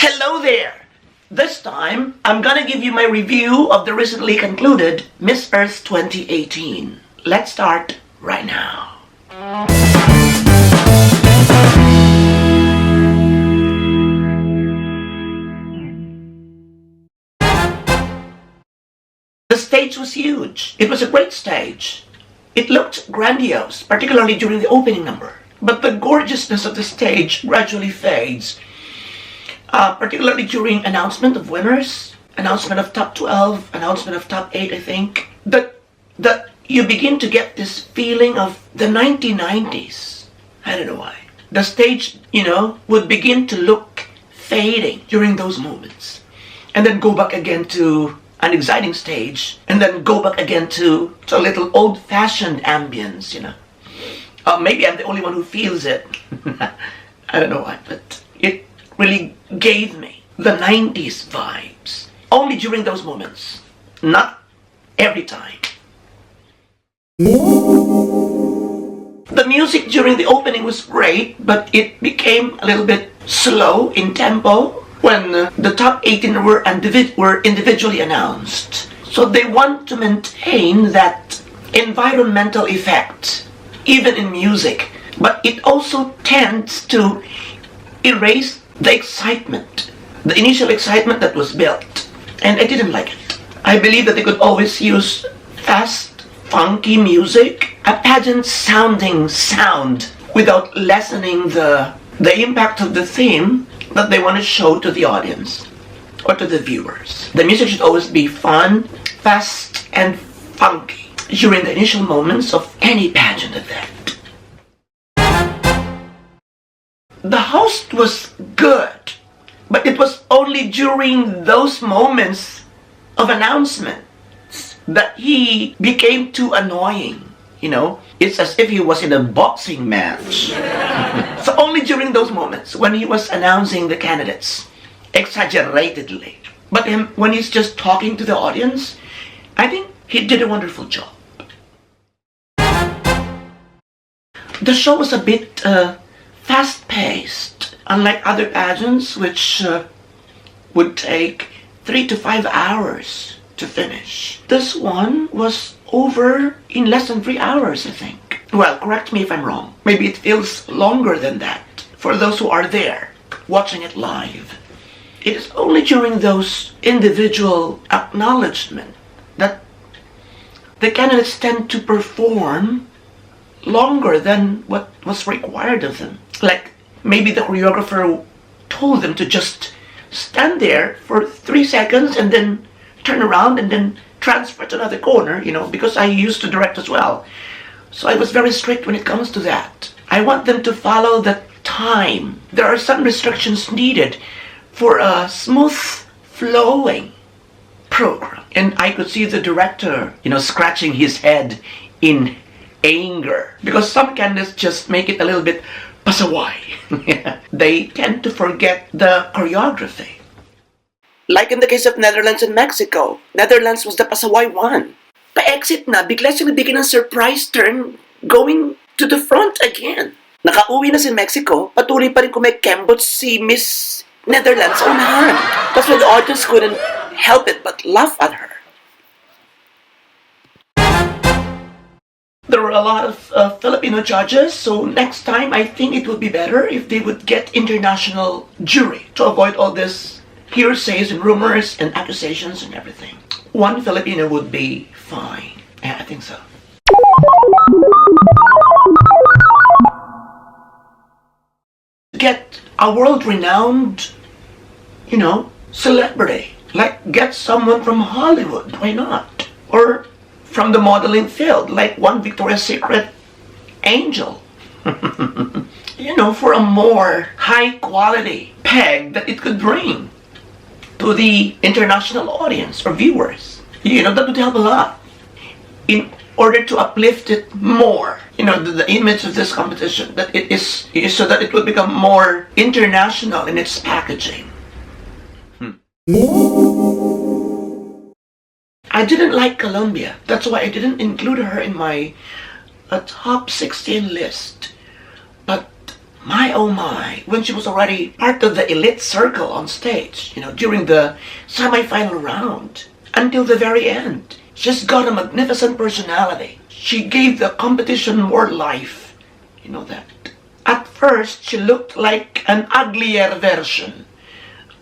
Hello there! This time, I'm gonna give you my review of the recently concluded Miss Earth 2018. Let's start right now. The stage was huge. It was a great stage. It looked grandiose, particularly during the opening number. But the gorgeousness of the stage gradually fades, particularly during announcement of winners, announcement of top 12, announcement of top 8, I think. That you begin to get this feeling of the 1990s. I don't know why. The stage, would begin to look fading during those moments. And then go back again to an exciting stage, and then go back again to a little old-fashioned ambience, Maybe I'm the only one who feels it. I don't know why, but it really gave me the 90s vibes. Only during those moments, not every time. The music during the opening was great, but it became a little bit slow in tempo when the top 18 were individually announced. So they want to maintain that environmental effect, even in music, but it also tends to erase the excitement, the initial excitement that was built, and I didn't like it. I believe that they could always use fast, funky music, a pageant sounding sound, without lessening the impact of the theme that they want to show to the audience or to the viewers. The music should always be fun, fast, and funky during the initial moments of any pageant event. The host was good, but it was only during those moments of announcements that he became too annoying. It's as if he was in a boxing match. So only during those moments when he was announcing the candidates, exaggeratedly. But when he's just talking to the audience, I think he did a wonderful job. The show was a bit fast-paced, unlike other pageants which would take 3 to 5 hours to finish. This one was over in less than 3 hours, I think. Well, correct me if I'm wrong. Maybe it feels longer than that for those who are there watching it live. It is only during those individual acknowledgements that the candidates tend to perform longer than what was required of them. Like maybe the choreographer told them to just stand there for 3 seconds and then turn around and then transfer to another corner, because I used to direct as well. So I was very strict when it comes to that. I want them to follow the time. There are some restrictions needed for a smooth flowing program. And I could see the director, scratching his head in anger, because some candidates just make it a little bit pasaway. They tend to forget the choreography. Like in the case of Netherlands and Mexico, Netherlands was the pasaway one. Pa-exit na, bigla siya nabigyan ng surprise turn going to the front again. Nakauwi na si Mexico, patuloy pa rin kumikembot si Miss Netherlands sa unahan. That's why the audience couldn't help it but laugh at her. There were a lot of Filipino judges, so next time I think it would be better if they would get international jury to avoid all this hearsays and rumors and accusations and everything. One Filipino would be fine. Yeah, I think so. Get a world-renowned, celebrity. Like, get someone from Hollywood. Why not? Or from the modeling field, like one Victoria's Secret angel. For a more high-quality peg that it could bring to the international audience or viewers. That would help a lot in order to uplift it more. The image of this competition, that it is so that it will become more international in its packaging. I didn't like Colombia. That's why I didn't include her in my top 16 list. But My oh my, when she was already part of the elite circle on stage, during the semi-final round, until the very end. She's got a magnificent personality. She gave the competition more life. You know that. At first, she looked like an uglier version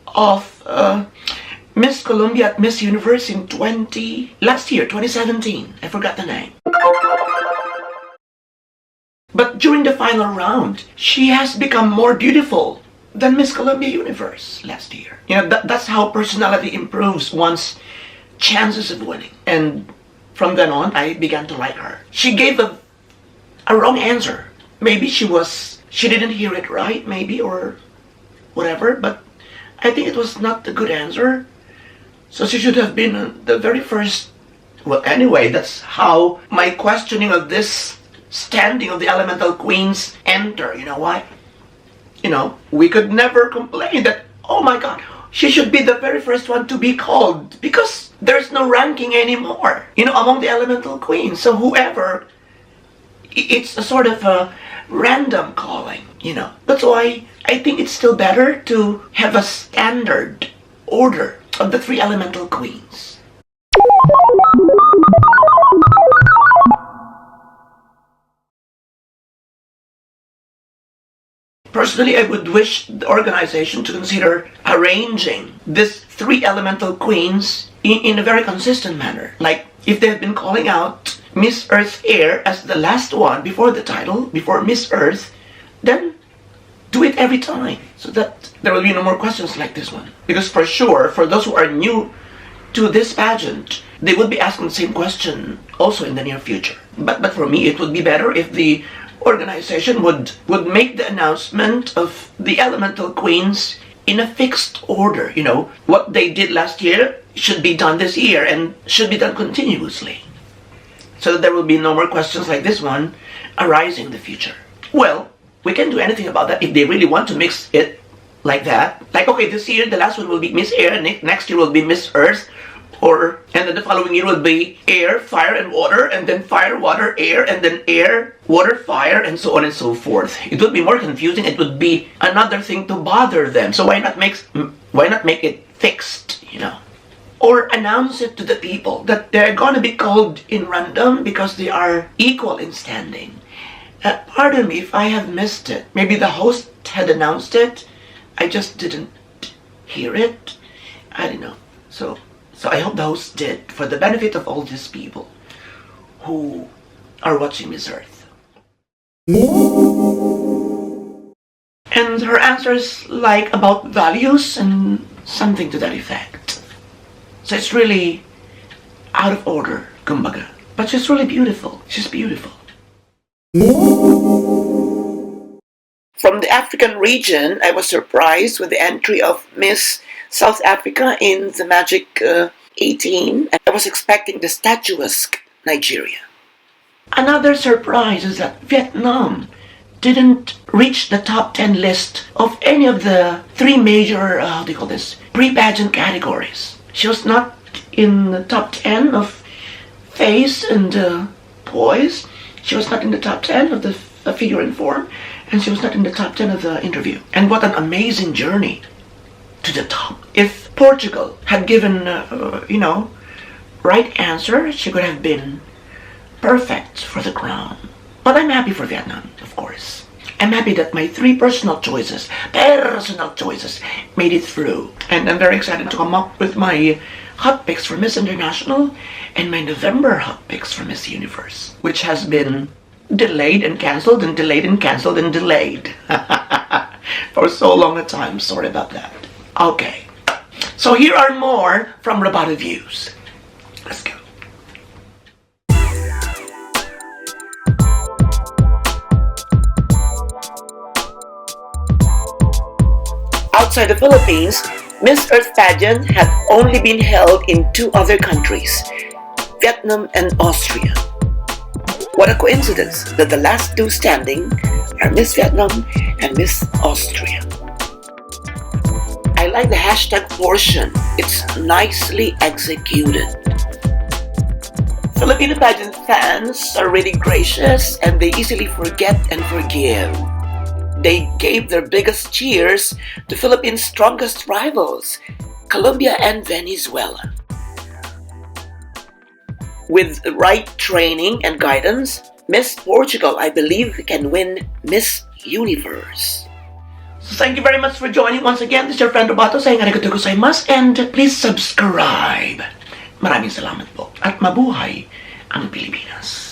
of Miss Columbia at Miss Universe in last year, 2017. I forgot the name. But during the final round, she has become more beautiful than Miss Columbia Universe last year. That's how personality improves one's chances of winning. And from then on, I began to like her. She gave a wrong answer. Maybe she didn't hear it right, maybe, or whatever, but I think it was not the good answer. So she should have been the very first. Well, anyway, that's how my questioning of this standing of the elemental queens enter. You know why? We could never complain that, oh my God, she should be the very first one to be called, because there's no ranking anymore, among the elemental queens. So whoever, it's a sort of a random calling, That's why I think it's still better to have a standard order of the 3 elemental queens. Personally, I would wish the organization to consider arranging these 3 elemental queens in a very consistent manner. Like, if they have been calling out Miss Earth Air as the last one before the title, before Miss Earth, then do it every time, so that there will be no more questions like this one. Because for sure, for those who are new to this pageant, they would be asking the same question also in the near future. But for me, it would be better if the organization would make the announcement of the elemental queens in a fixed order. What they did last year should be done this year and should be done continuously, so that there will be no more questions like this one arising in the future. Well, we can do anything about that if they really want to mix it like that. Like, okay, this year the last one will be Miss Air, next year will be Miss Earth, and then the following year will be Air, Fire, and Water, and then Fire, Water, Air, and then Air, Water, Fire, and so on and so forth. It would be more confusing. It would be another thing to bother them. So why not make it fixed, Or announce it to the people that they're going to be called in random because they are equal in standing. Pardon me if I have missed it. Maybe the host had announced it. I just didn't hear it. I don't know. So I hope the host did, for the benefit of all these people who are watching Miss Earth. And her answers like about values and something to that effect. So it's really out of order, kumbaga. But she's really beautiful. She's beautiful. From the African region, I was surprised with the entry of Miss South Africa in the Magic 18. I was expecting the statuesque Nigeria. Another surprise is that Vietnam didn't reach the top 10 list of any of the 3 major, pre-pageant categories. She was not in the top 10 of face and poise. She was not in the top 10 of the figure and form. And she was not in the top 10 of the interview. And what an amazing journey to the top. If Portugal had given, right answer, she could have been perfect for the crown. But I'm happy for Vietnam, of course. I'm happy that my 3 personal choices made it through. And I'm very excited to come up with my hot picks for Miss International and my November hot picks for Miss Universe, which has been delayed and cancelled and delayed and cancelled and delayed for so long a time. Sorry about that. Okay, so here are more from Robato Views. Let's go. Outside the Philippines, Miss Earth pageant had only been held in 2 other countries, Vietnam and Austria. What a coincidence that the last 2 standing are Miss Vietnam and Miss Austria. I like the hashtag portion. It's nicely executed. Filipino pageant fans are really gracious and they easily forget and forgive. They gave their biggest cheers to Philippines' strongest rivals, Colombia and Venezuela. With the right training and guidance, Miss Portugal, I believe, can win Miss Universe. So thank you very much for joining once again. This is your friend Robato saying arigatou gozaimasu and please subscribe. Maraming salamat po at mabuhay ang Pilipinas.